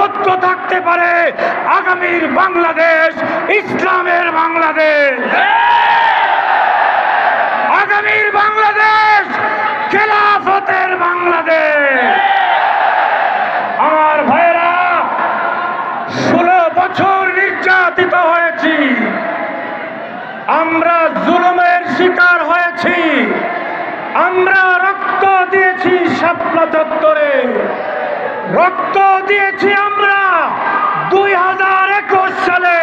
ঐক্যবদ্ধ থাকতে পারে আগামীর বাংলাদেশ ইসলামের বাংলাদেশ, আগামীর বাংলাদেশ খেলাফতের বাংলাদেশ। আমার ভাইয়েরা, 16 বছর নির্যাতিত হয়েছি, আমরা জুলুমের শিকার হয়েছি, আমরা রক্ত দিয়েছি শাপলা চত্বরে, রক্ত দিয়েছি আমরা 2021 সালে,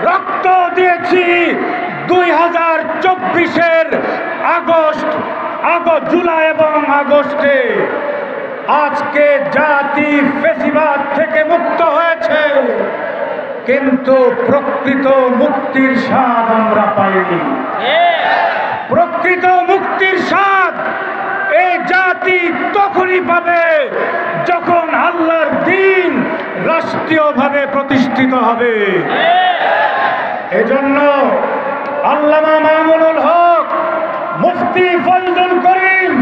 রক্ত দিয়েছি 2024-এর জুলাই এবং আগস্টে। আজকে জাতি ফ্যাসিবাদ থেকে মুক্ত হয়েছে, কিন্তু প্রকৃত মুক্তির স্বাদ আমরা পাইনি। প্রকৃত মুক্তির স্বাদ এই জাতি তখনই পাবে যখন আল্লাহর দ্বীন রাষ্ট্রীয়ভাবে প্রতিষ্ঠিত হবে। এজন্য আল্লামা মামুনুল হক, মুফতি ফজলুল করিম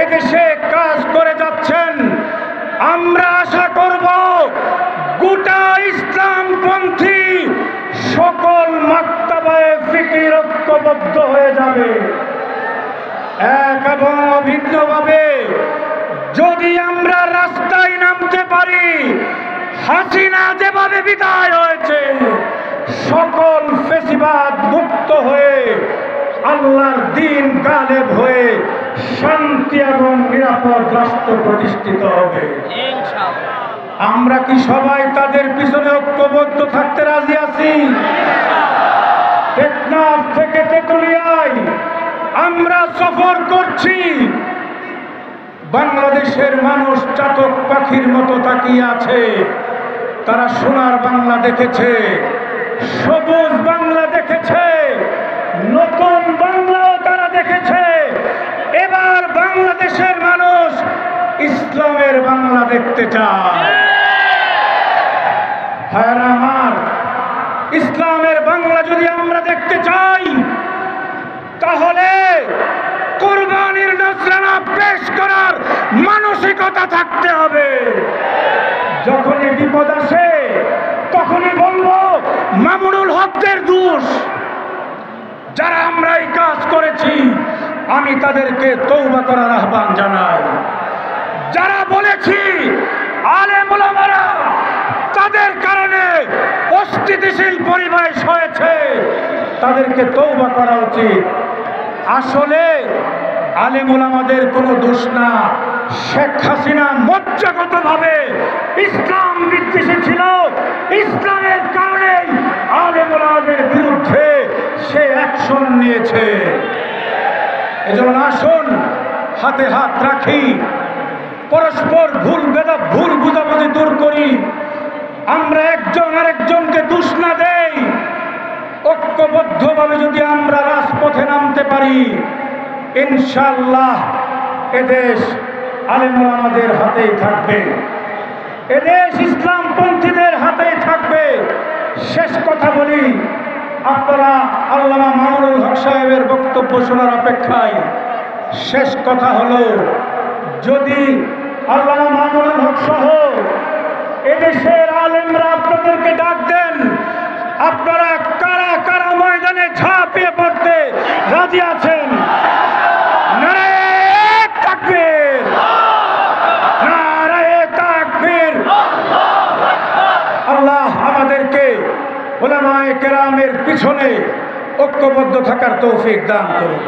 এদেশে কাজ করে যাচ্ছেন। আমরা আশা করব গোটা ইসলামপন্থী সকল মাক্তাবায়ে ফিকির ঐক্যবদ্ধ হয়ে যাবে এক এবং অভিন্নভাবে। যদি আমরা রাস্তায় নামতে পারি, হাসিনা যেভাবে বিদায় হয়েছে, সকল ফ্যাসিবাদ মুক্ত হয়ে আল্লাহর দ্বীন গালেব হয়ে শান্তি এবং নিরাপদ রাষ্ট্র প্রতিষ্ঠিত হবে। আমরা কি সবাই তাদের পিছনে ঐক্যবদ্ধ থাকতে রাজি আছি? টেকনাফ থেকে তেতুলিয়ায় আমরা সফর করছি। বাংলাদেশের মানুষ চাতক পাখির মতো তাকিয়ে আছে। তারা সোনার বাংলা দেখেছে, সবুজ বাংলা দেখেছে, নতুন বাংলাও তারা দেখেছে। এবার বাংলাদেশের মানুষ ইসলামের বাংলা দেখতে চায়। ভাইরা আমার, ইসলামের বাংলা যদি আমরা দেখতে চাই, তাহলে কুরবানির নজরানা পেশ করার মানসিকতা থাকতে হবে। যখনই বিপদ আসে তখনই বলবো মামুনুল হকদের দোষ। যারা আমরা এই কাজ করেছি, আমি তাদেরকে তওবা করার আহ্বান জানাই। যারা বলেছি আলেম ওলামারা, তাদের কারণে অস্থিতিশীল পরিবেশ হয়েছে, তাদেরকে তওবা করা উচিত। আসলে আলেম ওলামাদের কোনো দোষ না। শেখ হাসিনা মজ্জাগতভাবে ইসলাম বিদ্বেষী ছিল। ইসলামের কারণে আলেম ওলামাদের বিরুদ্ধে সে অ্যাকশন নিয়েছে। এজন্য আসুন হাতে হাত রাখি, পরস্পর ভুল বুঝাবুঝি দূর করি। আমরা একজন আরেকজনকে দোষ না দেই। ঐক্যবদ্ধভাবে যদি আমরা রাজপথে নামতে পারি, ইনশাআল্লাহ এদেশ আলেম ওলামাদের হাতেই থাকবে, এদেশ ইসলামপন্থীদের হাতেই থাকবে। শেষ কথা বলি, আপনারা আল্লামা মামুনুল হক সাহেবের বক্তব্য শোনার অপেক্ষায়। শেষ কথা হলো, যদি আল্লামা মামুনুল হক সহ এদেশের আলেমরা আপনাদেরকে ডাক দেন, আপনারা কারা কারা ময়দানে ঝাঁপিয়ে পড়তে রাজি আছেন? নারায়ে তাকবীর, নারায়ে তাকবীর। আল্লাহ আমাদেরকে উলামায়ে কেরামের পিছনে ঐক্যবদ্ধ থাকার তৌফিক দান করুন।